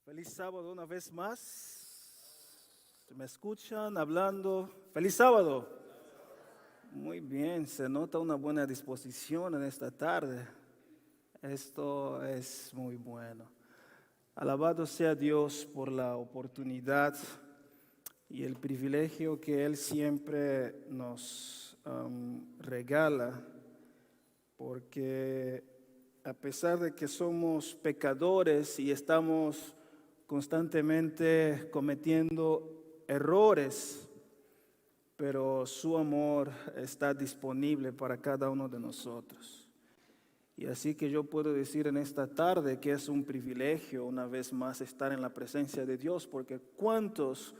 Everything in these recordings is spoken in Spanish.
Feliz sábado una vez más. ¿Me escuchan hablando? Feliz sábado. Muy bien, se nota una buena disposición en esta tarde. Esto es muy bueno. Alabado sea Dios por la oportunidad y el privilegio que Él siempre nos regala, porque a pesar de que somos pecadores y estamos constantemente cometiendo errores, pero su amor está disponible para cada uno de nosotros. Y así que yo puedo decir en esta tarde que es un privilegio una vez más estar en la presencia de Dios, porque ¿cuántos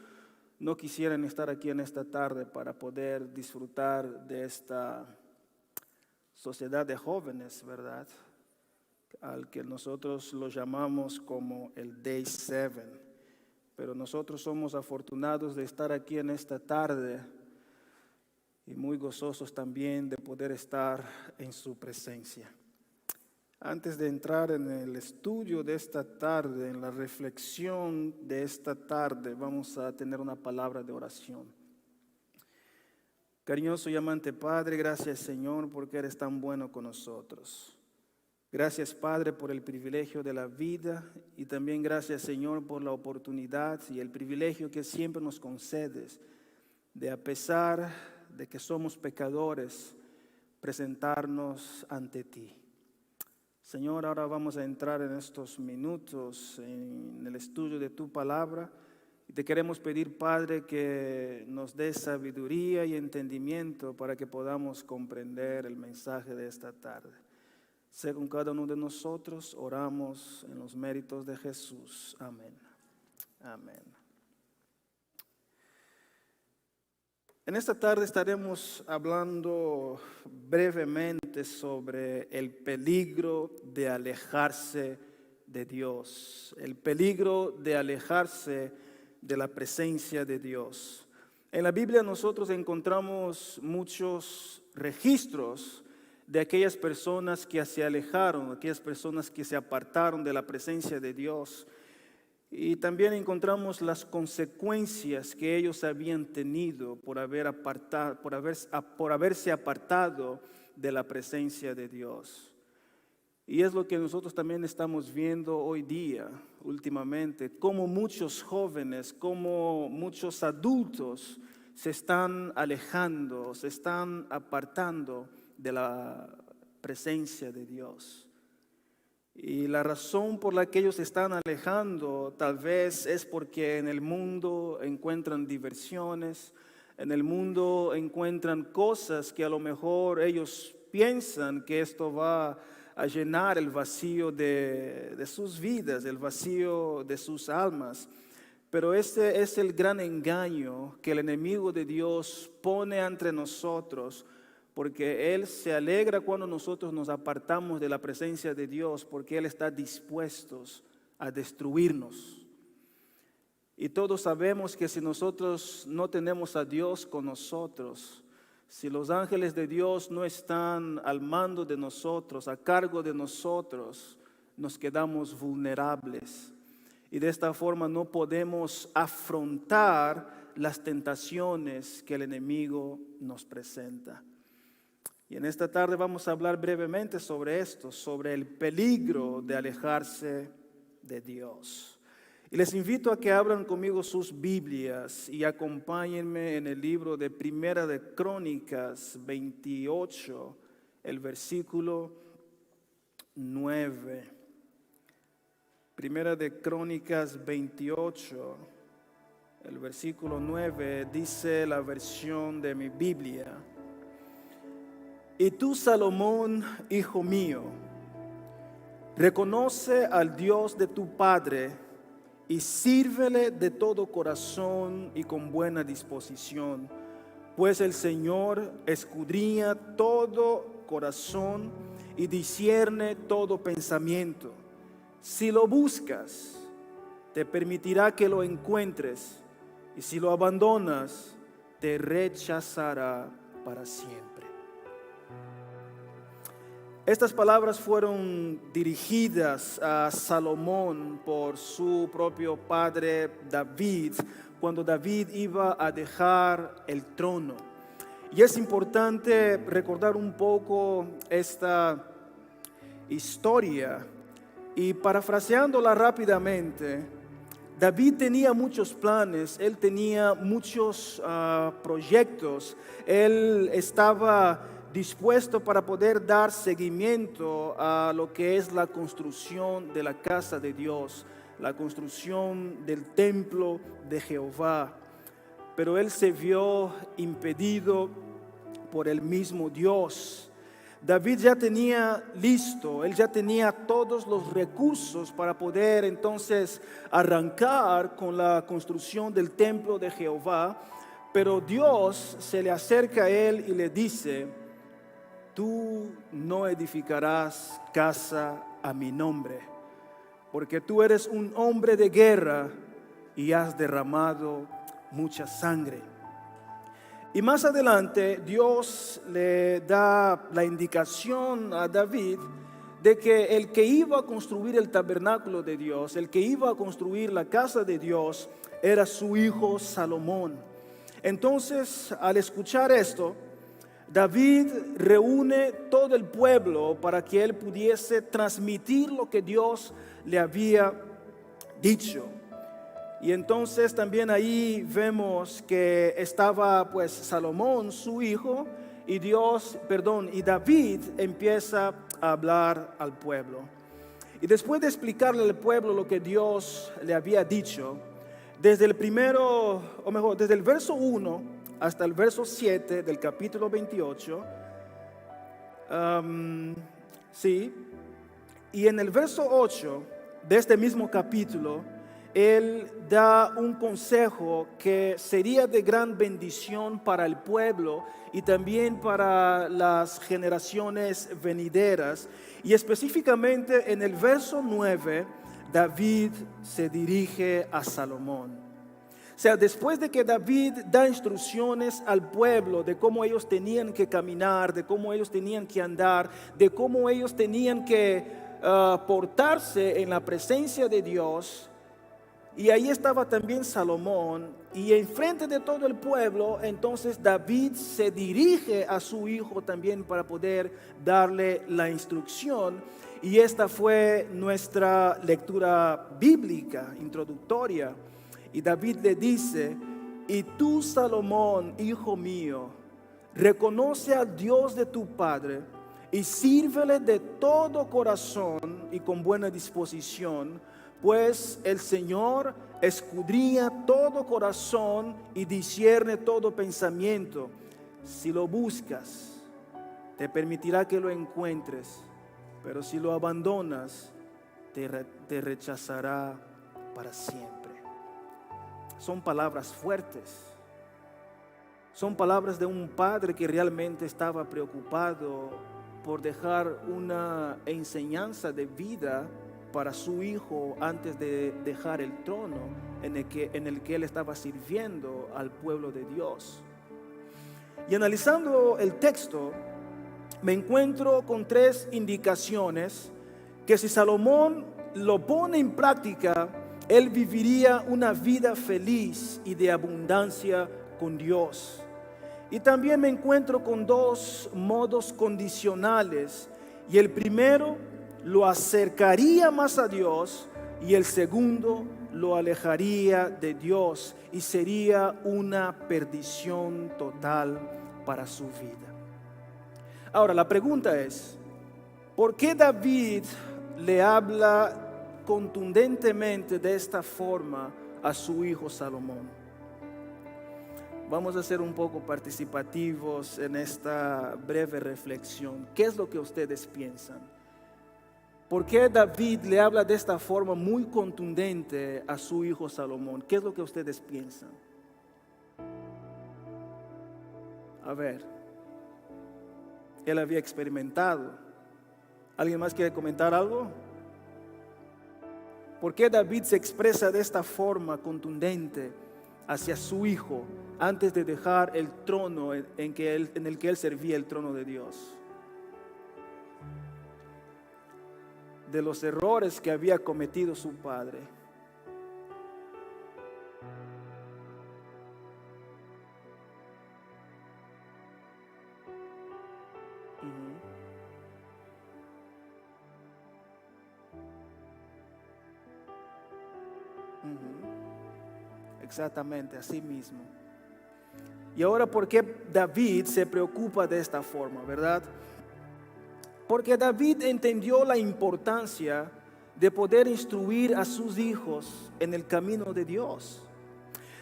no quisieran estar aquí en esta tarde para poder disfrutar de esta sociedad de jóvenes, verdad? Al que nosotros lo llamamos como el Day 7. Pero nosotros somos afortunados de estar aquí en esta tarde y muy gozosos también de poder estar en su presencia. Antes de entrar en el estudio de esta tarde, en la reflexión de esta tarde, vamos a tener una palabra de oración. Cariñoso y amante Padre, gracias Señor porque eres tan bueno con nosotros. Gracias, Padre, por el privilegio de la vida y también gracias, Señor, por la oportunidad y el privilegio que siempre nos concedes de, a pesar de que somos pecadores, presentarnos ante ti. Señor, ahora vamos a entrar en estos minutos en el estudio de tu palabra y te queremos pedir, Padre, que nos des sabiduría y entendimiento para que podamos comprender el mensaje de esta tarde. Sé con cada uno de nosotros, oramos en los méritos de Jesús. Amén. Amén. En esta tarde estaremos hablando brevemente sobre el peligro de alejarse de Dios. El peligro de alejarse de la presencia de Dios. En la Biblia nosotros encontramos muchos registros de aquellas personas que se alejaron, aquellas personas que se apartaron de la presencia de Dios. Y también encontramos las consecuencias que ellos habían tenido por haberse apartado de la presencia de Dios. Y es lo que nosotros también estamos viendo hoy día, últimamente, como muchos jóvenes, como muchos adultos se están alejando, se están apartando de la presencia de Dios. Y la razón por la que ellos se están alejando tal vez es porque en el mundo encuentran diversiones, en el mundo encuentran cosas que a lo mejor ellos piensan que esto va a llenar el vacío de sus vidas, el vacío de sus almas. Pero ese es el gran engaño que el enemigo de Dios pone entre nosotros, porque Él se alegra cuando nosotros nos apartamos de la presencia de Dios, porque Él está dispuesto a destruirnos. Y todos sabemos que si nosotros no tenemos a Dios con nosotros, si los ángeles de Dios no están al mando de nosotros, a cargo de nosotros, nos quedamos vulnerables. Y de esta forma no podemos afrontar las tentaciones que el enemigo nos presenta. Y en esta tarde vamos a hablar brevemente sobre esto, sobre el peligro de alejarse de Dios. Y les invito a que abran conmigo sus Biblias y acompáñenme en el libro de Primera de Crónicas 28, el versículo 9. Primera de Crónicas 28, el versículo 9, dice la versión de mi Biblia: Y tú, Salomón, hijo mío, reconoce al Dios de tu padre y sírvele de todo corazón y con buena disposición, pues el Señor escudriña todo corazón y discierne todo pensamiento. Si lo buscas, te permitirá que lo encuentres, y si lo abandonas, te rechazará para siempre. Estas palabras fueron dirigidas a Salomón por su propio padre David, cuando David iba a dejar el trono. Y es importante recordar un poco esta historia y parafraseándola rápidamente. David tenía muchos planes, él tenía muchos proyectos, él estaba dispuesto para poder dar seguimiento a lo que es la construcción de la casa de Dios, la construcción del templo de Jehová. Pero él se vio impedido por el mismo Dios. David ya tenía listo, él ya tenía todos los recursos para poder entonces arrancar con la construcción del templo de Jehová, pero Dios se le acerca a él y le dice: tú no edificarás casa a mi nombre, porque tú eres un hombre de guerra y has derramado mucha sangre. Y más adelante Dios le da la indicación a David de que el que iba a construir el tabernáculo de Dios, el que iba a construir la casa de Dios, era su hijo Salomón. Entonces, al escuchar esto, David reúne todo el pueblo para que él pudiese transmitir lo que Dios le había dicho. Y entonces también ahí vemos que estaba pues Salomón, su hijo, y David empieza a hablar al pueblo. Y después de explicarle al pueblo lo que Dios le había dicho, desde el verso 1 hasta el verso 7 del capítulo 28, y en el verso 8 de este mismo capítulo, él da un consejo que sería de gran bendición para el pueblo y también para las generaciones venideras. Y específicamente en el verso 9, David se dirige a Salomón. O sea, después de que David da instrucciones al pueblo de cómo ellos tenían que caminar, de cómo ellos tenían que andar, de cómo ellos tenían que portarse en la presencia de Dios. Y ahí estaba también Salomón, y enfrente de todo el pueblo, entonces David se dirige a su hijo también para poder darle la instrucción. Y esta fue nuestra lectura bíblica introductoria. Y David le dice: y tú, Salomón, hijo mío, reconoce al Dios de tu padre y sírvele de todo corazón y con buena disposición, pues el Señor escudriña todo corazón y discierne todo pensamiento. Si lo buscas, te permitirá que lo encuentres, pero si lo abandonas, te rechazará para siempre. Son palabras fuertes. Son palabras de un padre que realmente estaba preocupado por dejar una enseñanza de vida para su hijo antes de dejar el trono en el que él estaba sirviendo al pueblo de Dios. Y analizando el texto, me encuentro con 3 indicaciones que si Salomón lo pone en práctica, él viviría una vida feliz y de abundancia con Dios. Y también me encuentro con 2 modos condicionales, y el primero lo acercaría más a Dios y el segundo lo alejaría de Dios y sería una perdición total para su vida. Ahora la pregunta es: ¿por qué David le habla contundentemente de esta forma a su hijo Salomón? Vamos a ser un poco participativos en esta breve reflexión. ¿Qué es lo que ustedes piensan? ¿Por qué David le habla de esta forma muy contundente a su hijo Salomón? ¿Qué es lo que ustedes piensan? A ver, él había experimentado. ¿Alguien más quiere comentar algo? ¿Por qué David se expresa de esta forma contundente hacia su hijo antes de dejar el trono en el que él servía, el trono de Dios? de los errores que había cometido su padre. Exactamente, así mismo. Y ahora, ¿por qué David se preocupa de esta forma, verdad? Porque David entendió la importancia de poder instruir a sus hijos en el camino de Dios.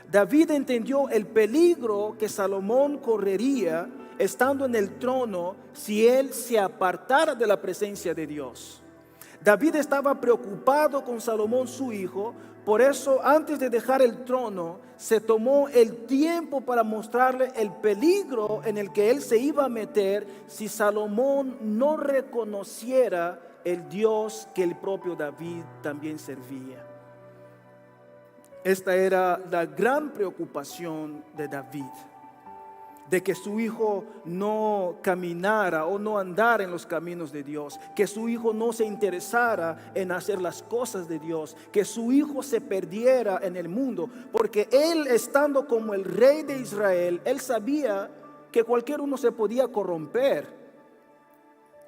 David entendió el peligro que Salomón correría estando en el trono si él se apartara de la presencia de Dios. David estaba preocupado con Salomón su hijo, por eso antes de dejar el trono se tomó el tiempo para mostrarle el peligro en el que él se iba a meter si Salomón no reconociera el Dios que el propio David también servía. Esta era la gran preocupación de David, de que su hijo no caminara o no andara en los caminos de Dios, que su hijo no se interesara en hacer las cosas de Dios, que su hijo se perdiera en el mundo, porque él, estando como el rey de Israel, él sabía que cualquier uno se podía corromper,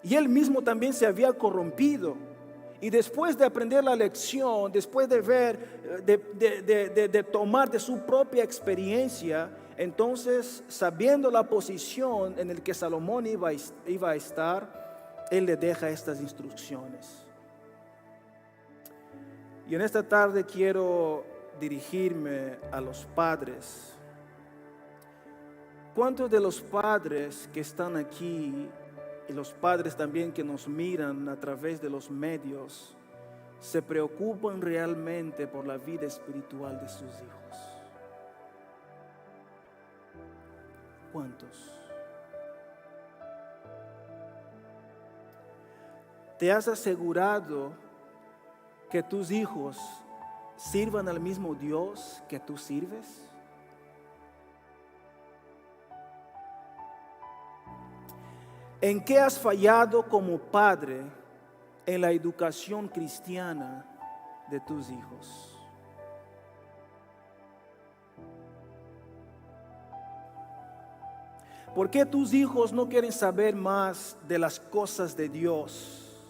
y él mismo también se había corrompido. Y después de aprender la lección, después de ver, de tomar de su propia experiencia, entonces, sabiendo la posición en la que Salomón iba a estar, él le deja estas instrucciones. Y en esta tarde quiero dirigirme a los padres. ¿Cuántos de los padres que están aquí y los padres también que nos miran a través de los medios se preocupan realmente por la vida espiritual de sus hijos? ¿Cuántos? ¿Te has asegurado que tus hijos sirvan al mismo Dios que tú sirves? ¿En qué has fallado como padre en la educación cristiana de tus hijos? ¿Por qué tus hijos no quieren saber más de las cosas de Dios?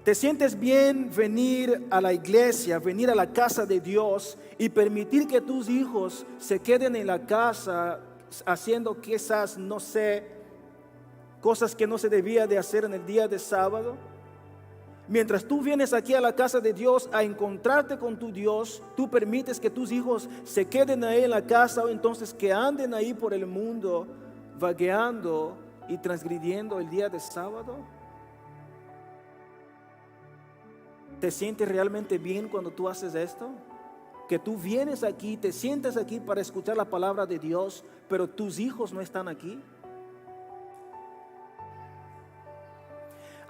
¿Te sientes bien venir a la iglesia, venir a la casa de Dios y permitir que tus hijos se queden en la casa haciendo quizás, no sé, cosas que no se debía de hacer en el día de sábado? Mientras tú vienes aquí a la casa de Dios a encontrarte con tu Dios, tú permites que tus hijos se queden ahí en la casa, o entonces que anden ahí por el mundo vagueando y transgrediendo el día de sábado. ¿Te sientes realmente bien cuando tú haces esto? Que tú vienes aquí, te sientas aquí para escuchar la palabra de Dios, pero tus hijos no están aquí.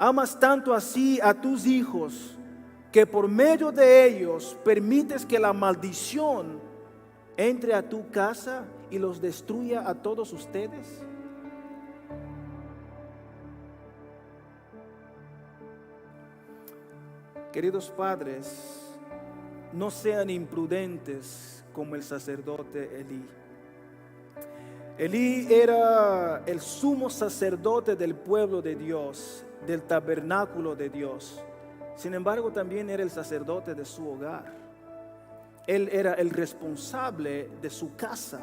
Amas tanto así a tus hijos que por medio de ellos permites que la maldición entre a tu casa y los destruya a todos ustedes. Queridos padres, no sean imprudentes como el sacerdote Elí. Elí era el sumo sacerdote del pueblo de Dios, del tabernáculo de Dios. Sin embargo, también era el sacerdote de su hogar. Él era el responsable de su casa.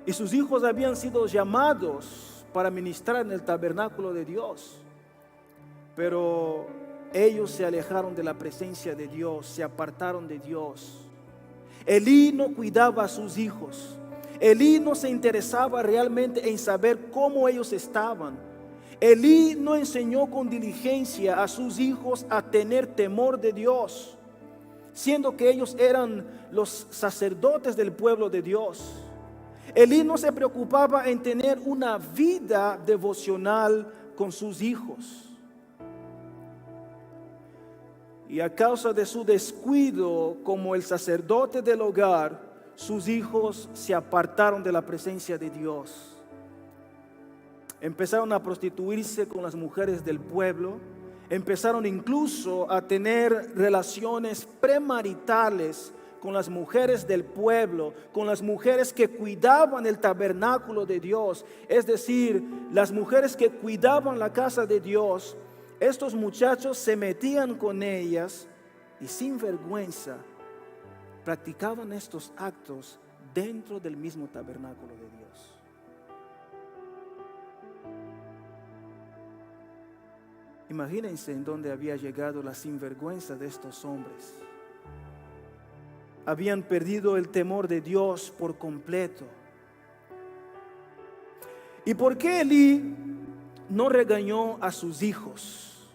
Y sus hijos habían sido llamados para ministrar en el tabernáculo de Dios. Pero ellos se alejaron de la presencia de Dios, se apartaron de Dios. Elí no cuidaba a sus hijos. Elí no se interesaba realmente en saber cómo ellos estaban. Elí no enseñó con diligencia a sus hijos a tener temor de Dios, siendo que ellos eran los sacerdotes del pueblo de Dios. Elí no se preocupaba en tener una vida devocional con sus hijos. Y a causa de su descuido como el sacerdote del hogar, sus hijos se apartaron de la presencia de Dios. empezaron a prostituirse con las mujeres del pueblo, empezaron incluso a tener relaciones premaritales con las mujeres del pueblo, con las mujeres que cuidaban el tabernáculo de Dios, es decir, las mujeres que cuidaban la casa de Dios. Estos muchachos se metían con ellas y sin vergüenza practicaban estos actos dentro del mismo tabernáculo de Dios. Imagínense en dónde había llegado la sinvergüenza de estos hombres. Habían perdido el temor de Dios por completo. ¿Y por qué Elí no regañó a sus hijos?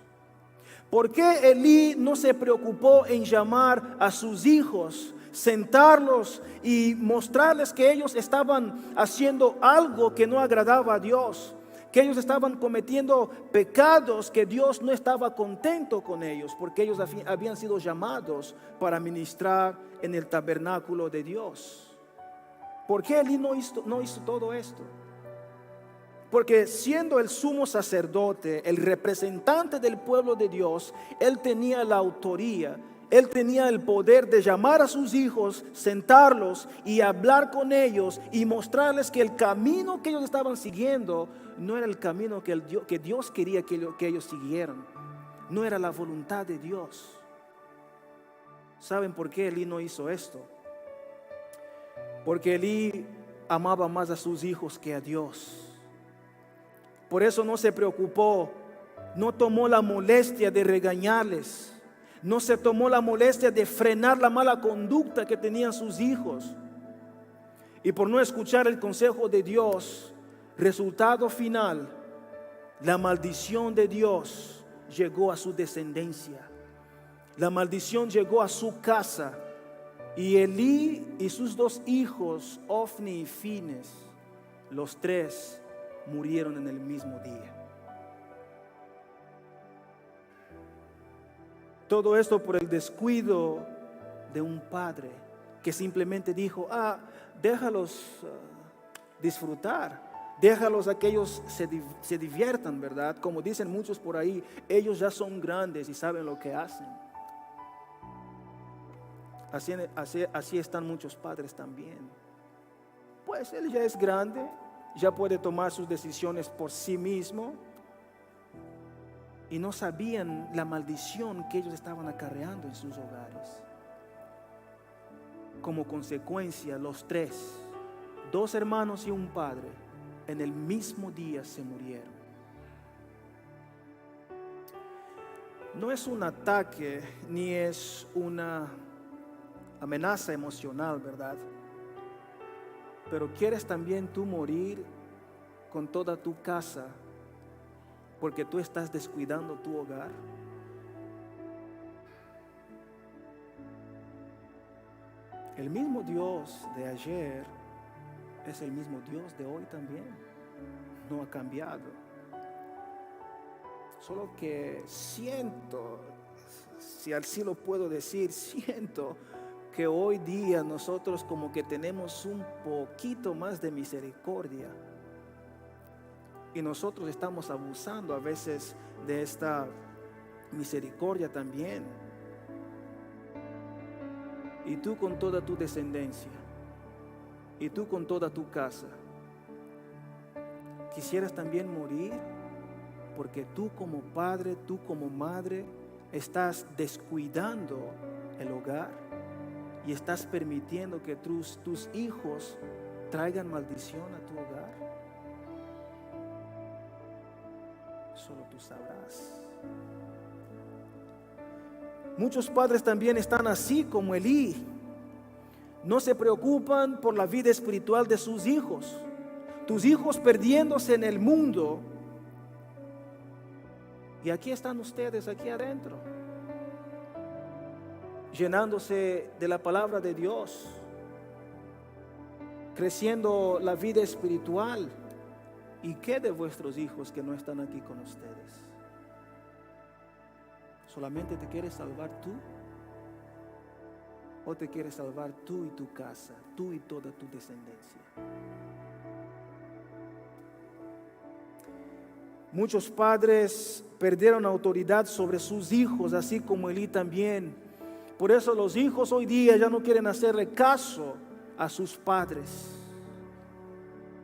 ¿Por qué Elí no se preocupó en llamar a sus hijos, sentarlos y mostrarles que ellos estaban haciendo algo que no agradaba a Dios? Que ellos estaban cometiendo pecados, que Dios no estaba contento con ellos, porque ellos habían sido llamados para ministrar en el tabernáculo de Dios. ¿Por qué Elí no hizo todo esto? Porque siendo el sumo sacerdote, el representante del pueblo de Dios, él tenía la autoría, él tenía el poder de llamar a sus hijos, sentarlos y hablar con ellos y mostrarles que el camino que ellos estaban siguiendo no era el camino que Dios quería que ellos siguieran. No era la voluntad de Dios. ¿Saben por qué Elí no hizo esto? Porque Elí amaba más a sus hijos que a Dios. Por eso no se preocupó, no tomó la molestia de regañarles, no se tomó la molestia de frenar la mala conducta que tenían sus hijos. Y por no escuchar el consejo de Dios, resultado final, la maldición de Dios llegó a su descendencia. La maldición llegó a su casa. Y Elí y sus dos hijos, Ofni y Fines, los tres murieron en el mismo día. Todo esto por el descuido de un padre que simplemente dijo: déjalos disfrutar, déjalos a que ellos se diviertan, ¿verdad? Como dicen muchos por ahí, ellos ya son grandes y saben lo que hacen. Así están muchos padres también. Pues él ya es grande, ya puede tomar sus decisiones por sí mismo. Y no sabían la maldición que ellos estaban acarreando en sus hogares. Como consecuencia, los tres, dos hermanos y un padre, en el mismo día se murieron. No es un ataque ni es una amenaza emocional, ¿verdad? Pero ¿quieres también tú morir con toda tu casa porque tú estás descuidando tu hogar? El mismo Dios de ayer es el mismo Dios de hoy también. No ha cambiado. Solo que siento, si así lo puedo decir, siento que hoy día nosotros como que tenemos un poquito más de misericordia. Y nosotros estamos abusando a veces de esta misericordia también. Y tú con toda tu descendencia, y tú con toda tu casa, quisieras también morir porque tú como padre, tú como madre, estás descuidando el hogar y estás permitiendo que tus hijos traigan maldición a tu hogar. Solo tú sabrás. Muchos padres también están así como Elí. No se preocupan por la vida espiritual de sus hijos. Tus hijos perdiéndose en el mundo. Y aquí están ustedes, aquí adentro, llenándose de la palabra de Dios, creciendo la vida espiritual. ¿Y qué de vuestros hijos que no están aquí con ustedes? ¿Solamente te quieres salvar tú? ¿O te quieres salvar tú y tu casa, tú y toda tu descendencia? Muchos padres perdieron autoridad sobre sus hijos, así como Elí también. Por eso los hijos hoy día ya no quieren hacerle caso a sus padres.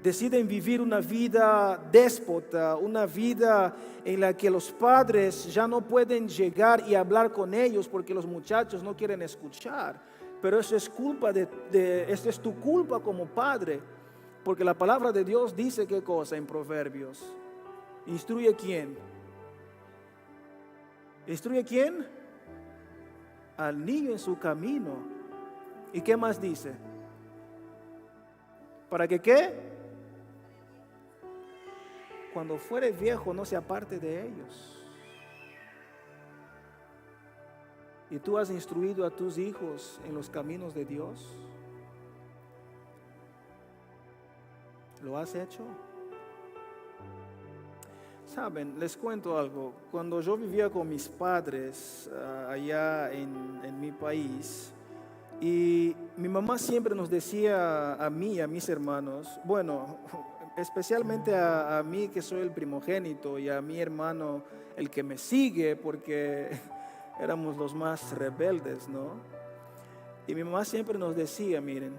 Deciden vivir una vida déspota, una vida en la que los padres ya no pueden llegar y hablar con ellos porque los muchachos no quieren escuchar. Pero eso es eso es tu culpa como padre, porque la palabra de Dios dice qué cosa en Proverbios. ¿Instruye quién? ¿Instruye quién? Al niño en su camino. ¿Y qué más dice? ¿Para que qué? Cuando fuere viejo no se aparte de ellos. ¿Y tú has instruido a tus hijos en los caminos de Dios? ¿Lo has hecho? Saben, les cuento algo. Cuando yo vivía con mis padres allá en mi país, y mi mamá siempre nos decía a mí, a mis hermanos, bueno, especialmente a mí que soy el primogénito y a mi hermano el que me sigue, porque éramos los más rebeldes, ¿no? Y mi mamá siempre nos decía, miren,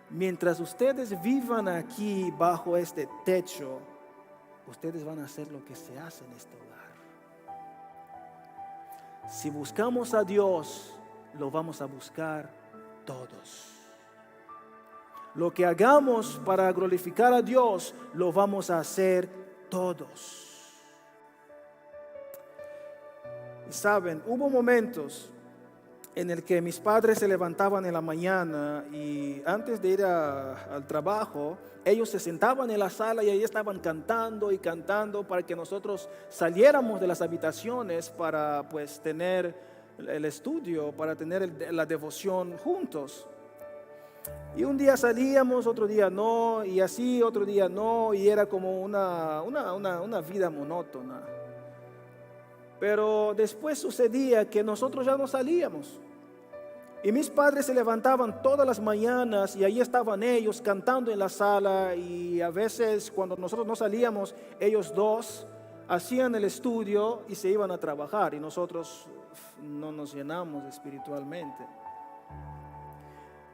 mientras ustedes vivan aquí bajo este techo, ustedes van a hacer lo que se hace en este hogar. Si buscamos a Dios, lo vamos a buscar todos. Lo que hagamos para glorificar a Dios, lo vamos a hacer todos. Y saben, hubo momentos en el que mis padres se levantaban en la mañana y antes de ir al trabajo, ellos se sentaban en la sala y ahí estaban cantando y cantando para que nosotros saliéramos de las habitaciones para pues tener el estudio, para tener la devoción juntos. Y un día salíamos, otro día no, y así otro día no, y era como una vida monótona. Pero después sucedía que nosotros ya no salíamos. Y mis padres se levantaban todas las mañanas y ahí estaban ellos cantando en la sala, y a veces cuando nosotros no salíamos, ellos dos hacían el estudio y se iban a trabajar y nosotros no nos llenamos espiritualmente.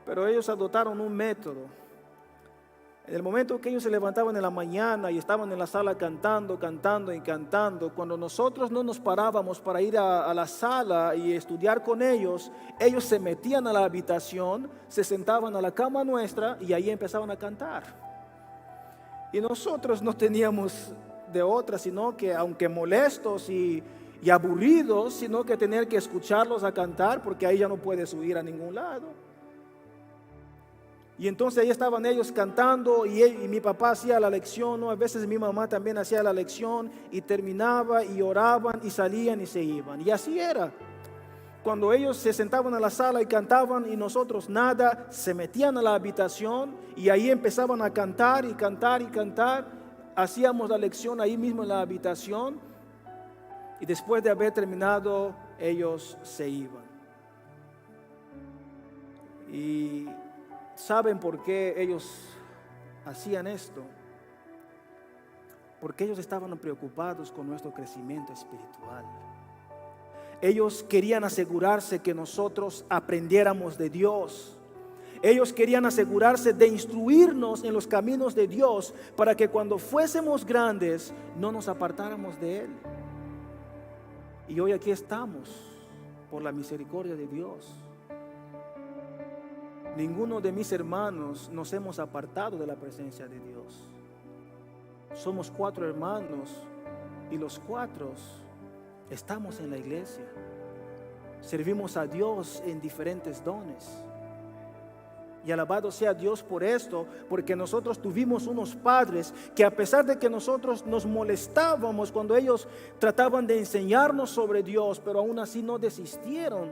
Pero ellos adoptaron un método. En el momento que ellos se levantaban en la mañana y estaban en la sala cantando, cantando y cantando, cuando nosotros no nos parábamos para ir a la sala y estudiar con ellos, ellos se metían a la habitación, se sentaban a la cama nuestra y ahí empezaban a cantar. Y nosotros no teníamos de otra, sino que, aunque molestos y aburridos, sino que tener que escucharlos a cantar, porque ahí ya no puedes huir a ningún lado. Y entonces ahí estaban ellos cantando y mi papá hacía la lección, ¿no? A veces mi mamá también hacía la lección y terminaba y oraban y salían y se iban. Y así era. Cuando ellos se sentaban a la sala y cantaban y nosotros nada, se metían a la habitación y ahí empezaban a cantar y cantar y cantar. Hacíamos la lección ahí mismo en la habitación y después de haber terminado ellos se iban. Y ¿saben por qué ellos hacían esto? Porque ellos estaban preocupados con nuestro crecimiento espiritual. Ellos querían asegurarse que nosotros aprendiéramos de Dios. Ellos querían asegurarse de instruirnos en los caminos de Dios para que cuando fuésemos grandes no nos apartáramos de Él. Y hoy aquí estamos por la misericordia de Dios. Ninguno de mis hermanos nos hemos apartado de la presencia de Dios. Somos 4 hermanos y los 4 estamos en la iglesia. Servimos a Dios en diferentes dones. Y alabado sea Dios por esto, porque nosotros tuvimos unos padres que, a pesar de que nosotros nos molestábamos cuando ellos trataban de enseñarnos sobre Dios, pero aún así no desistieron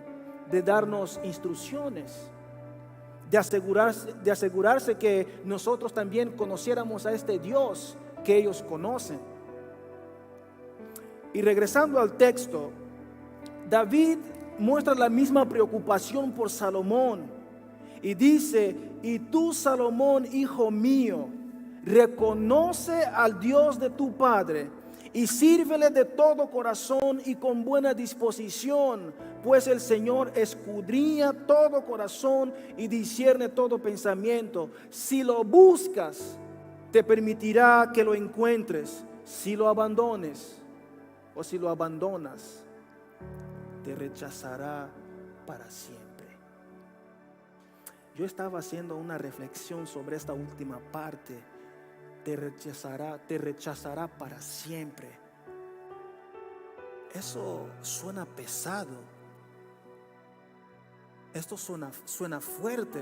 de darnos instrucciones. De asegurarse que nosotros también conociéramos a este Dios que ellos conocen. Y regresando al texto, David muestra la misma preocupación por Salomón y dice: y tú, Salomón, hijo mío, reconoce al Dios de tu padre y sírvele de todo corazón y con buena disposición, pues el Señor escudriña todo corazón y discierne todo pensamiento. Si lo buscas, te permitirá que lo encuentres. Si lo abandones o si lo abandonas, te rechazará para siempre. Yo estaba haciendo una reflexión sobre esta última parte. Te rechazará para siempre. Eso suena pesado. Esto suena fuerte.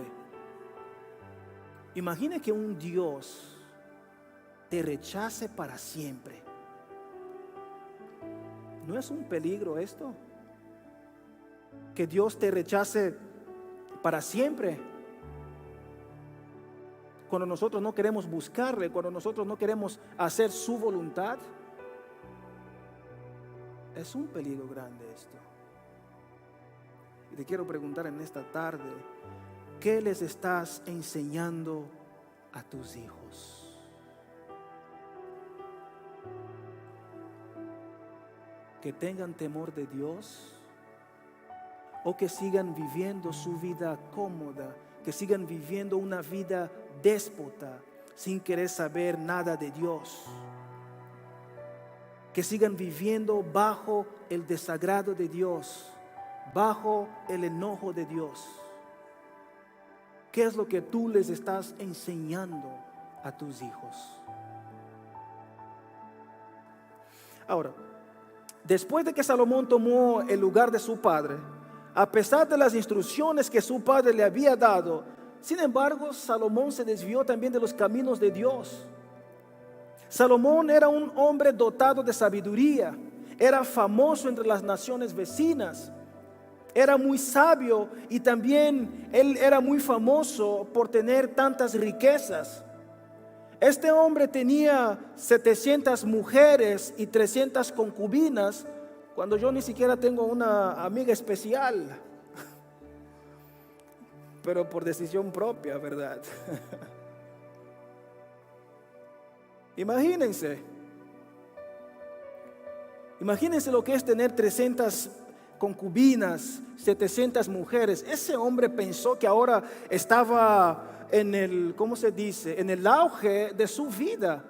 Imagine que un Dios te rechace para siempre. ¿No es un peligro esto? Que Dios te rechace para siempre. Cuando nosotros no queremos buscarle, cuando nosotros no queremos hacer su voluntad, es un peligro grande esto. Y te quiero preguntar en esta tarde, ¿qué les estás enseñando a tus hijos? ¿Que tengan temor de Dios o que sigan viviendo su vida cómoda, que sigan viviendo una vida déspota sin querer saber nada de Dios, que sigan viviendo bajo el desagrado de Dios, bajo el enojo de Dios? ¿Qué es lo que tú les estás enseñando a tus hijos? Ahora, después de que Salomón tomó el lugar de su padre, a pesar de las instrucciones que su padre le había dado, sin embargo, Salomón se desvió también de los caminos de Dios. Salomón era un hombre dotado de sabiduría, era famoso entre las naciones vecinas, era muy sabio y también él era muy famoso por tener tantas riquezas. Este hombre tenía 700 mujeres y 300 concubinas, cuando yo ni siquiera tengo una amiga especial, pero por decisión propia, ¿verdad? Imagínense lo que es tener 300 concubinas, 700 mujeres. Ese hombre pensó que ahora estaba en el, ¿cómo se dice?, en el auge de su vida,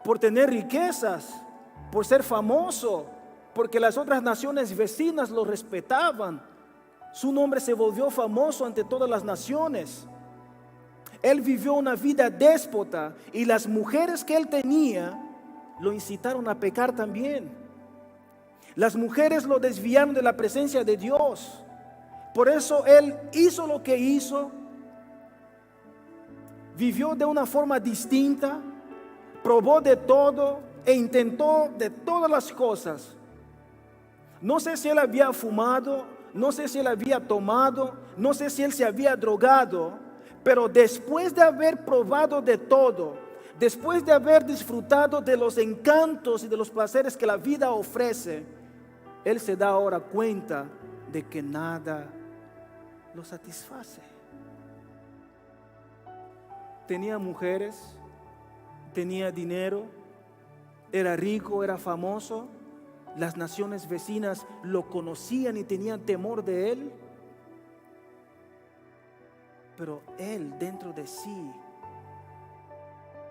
por tener riquezas, por ser famoso, porque las otras naciones vecinas lo respetaban. Su nombre se volvió famoso ante todas las naciones. Él vivió una vida déspota y las mujeres que él tenía lo incitaron a pecar también. Las mujeres lo desviaron de la presencia de Dios. Por eso él hizo lo que hizo, vivió de una forma distinta, probó de todo e intentó de todas las cosas. No sé si él había fumado, no sé si él había tomado, no sé si él se había drogado, pero después de haber probado de todo, después de haber disfrutado de los encantos y de los placeres que la vida ofrece, él se da ahora cuenta de que nada lo satisface. Tenía mujeres, tenía dinero, era rico, era famoso. Las naciones vecinas lo conocían y tenían temor de él. Pero él dentro de sí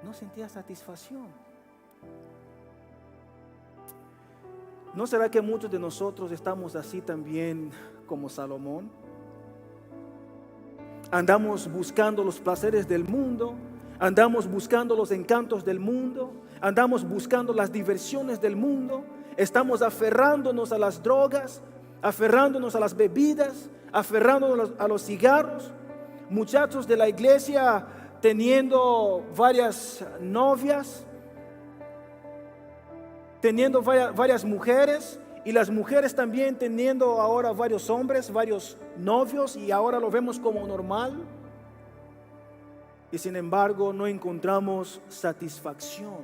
no sentía satisfacción. ¿No será que muchos de nosotros estamos así también como Salomón? Andamos buscando los placeres del mundo, andamos buscando los encantos del mundo, andamos buscando las diversiones del mundo, estamos aferrándonos a las drogas, aferrándonos a las bebidas, aferrándonos a los cigarros. Muchachos de la iglesia teniendo varias novias, teniendo varias mujeres, y las mujeres también teniendo ahora varios hombres, varios novios, y ahora lo vemos como normal. Y sin embargo no encontramos satisfacción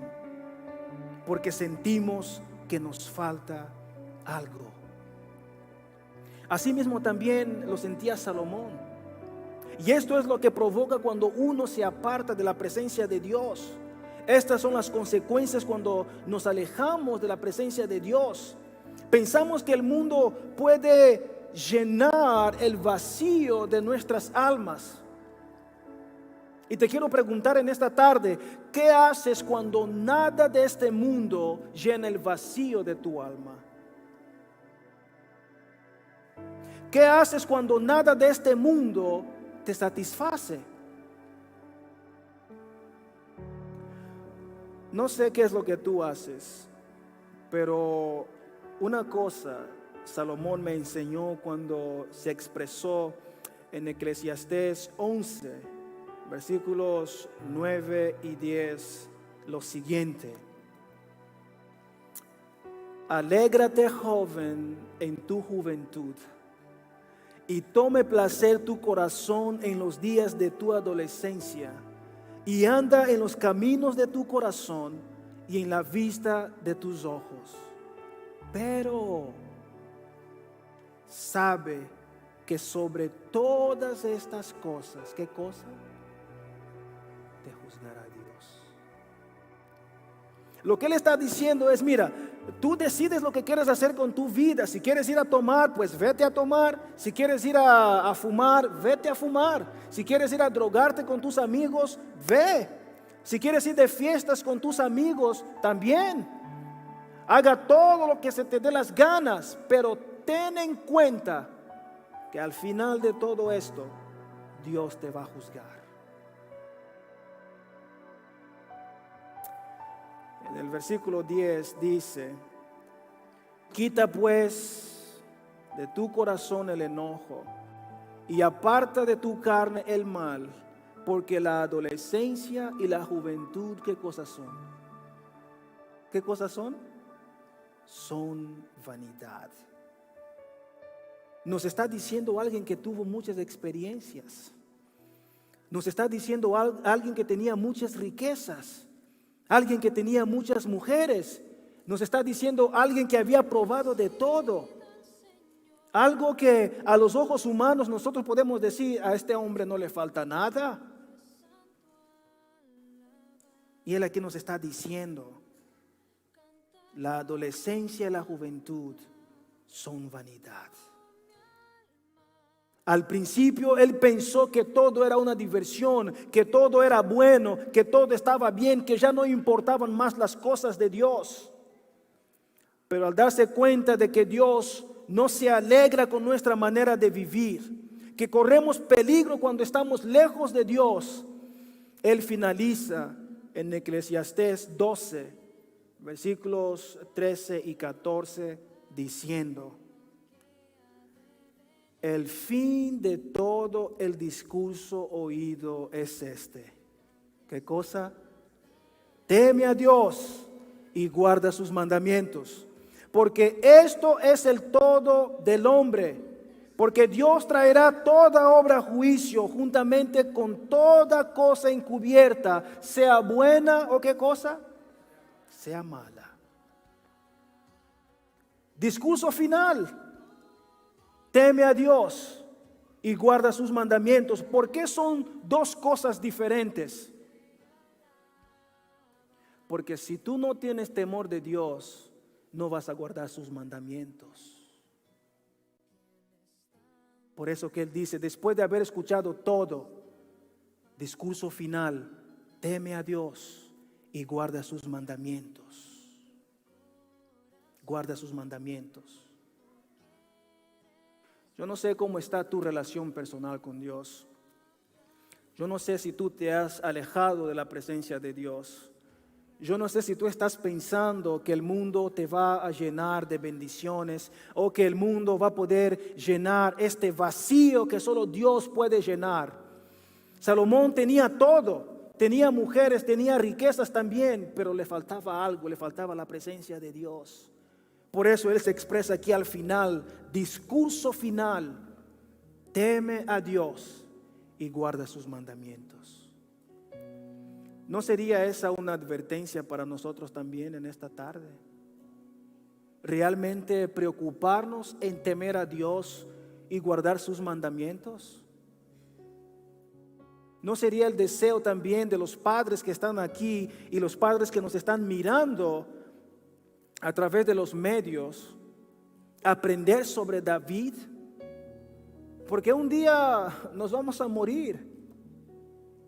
porque sentimos que nos falta algo. Asimismo también lo sentía Salomón. Y esto es lo que provoca cuando uno se aparta de la presencia de Dios. Estas son las consecuencias cuando nos alejamos de la presencia de Dios. Pensamos que el mundo puede llenar el vacío de nuestras almas. Y te quiero preguntar en esta tarde, ¿qué haces cuando nada de este mundo llena el vacío de tu alma? ¿Qué haces cuando nada de este mundo te satisface? No sé qué es lo que tú haces, pero una cosa Salomón me enseñó cuando se expresó en Eclesiastés 11, versículos 9 y 10, lo siguiente: alégrate, joven, en tu juventud, y tome placer tu corazón en los días de tu adolescencia, y anda en los caminos de tu corazón y en la vista de tus ojos. Pero sabe que sobre todas estas cosas, ¿qué cosa? Te juzgará Dios. Lo que él está diciendo es, mira, tú decides lo que quieres hacer con tu vida. Si quieres ir a tomar, pues vete a tomar. Si quieres ir a fumar, vete a fumar. Si quieres ir a drogarte con tus amigos, ve. Si quieres ir de fiestas con tus amigos, también. Haga todo lo que se te dé las ganas, pero ten en cuenta que al final de todo esto, Dios te va a juzgar. En el versículo 10 dice: quita pues de tu corazón el enojo y aparta de tu carne el mal, porque la adolescencia y la juventud, ¿qué cosas son? ¿Qué cosas son? Son vanidad. Nos está diciendo alguien que tuvo muchas experiencias. Nos está diciendo alguien que tenía muchas riquezas. Alguien que tenía muchas mujeres. Nos está diciendo alguien que había probado de todo. Algo que a los ojos humanos nosotros podemos decir: a este hombre no le falta nada. Y él aquí nos está diciendo: la adolescencia y la juventud son vanidad. Al principio él pensó que todo era una diversión, que todo era bueno, que todo estaba bien, que ya no importaban más las cosas de Dios. Pero al darse cuenta de que Dios no se alegra con nuestra manera de vivir, que corremos peligro cuando estamos lejos de Dios, él finaliza en Eclesiastés 12, versículos 13 y 14, diciendo: el fin de todo el discurso oído es este. ¿Qué cosa? Teme a Dios y guarda sus mandamientos, porque esto es el todo del hombre. Porque Dios traerá toda obra a juicio juntamente con toda cosa encubierta, sea buena o qué cosa, sea mala. Discurso final: teme a Dios y guarda sus mandamientos. ¿Por qué son dos cosas diferentes? Porque si tú no tienes temor de Dios, no vas a guardar sus mandamientos. Por eso que él dice, después de haber escuchado todo, discurso final: teme a Dios y guarda sus mandamientos. Guarda sus mandamientos. Yo no sé cómo está tu relación personal con Dios. Yo no sé si tú te has alejado de la presencia de Dios. Yo no sé si tú estás pensando que el mundo te va a llenar de bendiciones o que el mundo va a poder llenar este vacío que solo Dios puede llenar. Salomón tenía todo, tenía mujeres, tenía riquezas también, pero le faltaba algo, le faltaba la presencia de Dios. Por eso él se expresa aquí al final, discurso final: teme a Dios y guarda sus mandamientos. ¿No sería esa una advertencia para nosotros también en esta tarde? ¿Realmente preocuparnos en temer a Dios y guardar sus mandamientos? ¿No sería el deseo también de los padres que están aquí y los padres que nos están mirando a través de los medios, aprender sobre David? Porque un día nos vamos a morir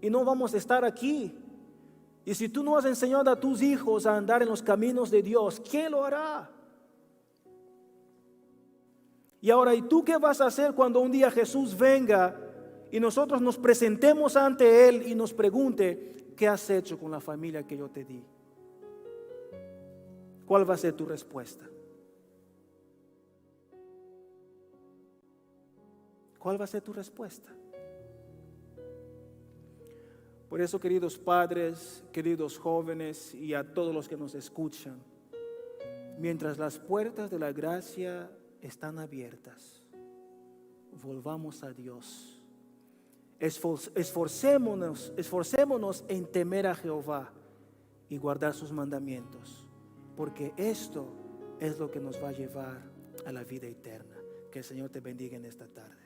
y no vamos a estar aquí. Y si tú no has enseñado a tus hijos a andar en los caminos de Dios, ¿quién lo hará? Y ahora, ¿y tú qué vas a hacer cuando un día Jesús venga y nosotros nos presentemos ante Él y nos pregunte, ¿qué has hecho con la familia que yo te di? ¿Cuál va a ser tu respuesta? ¿Cuál va a ser tu respuesta? Por eso, queridos padres, queridos jóvenes y a todos los que nos escuchan, mientras las puertas de la gracia están abiertas, volvamos a Dios. Esforcémonos en temer a Jehová y guardar sus mandamientos, porque esto es lo que nos va a llevar a la vida eterna. Que el Señor te bendiga en esta tarde.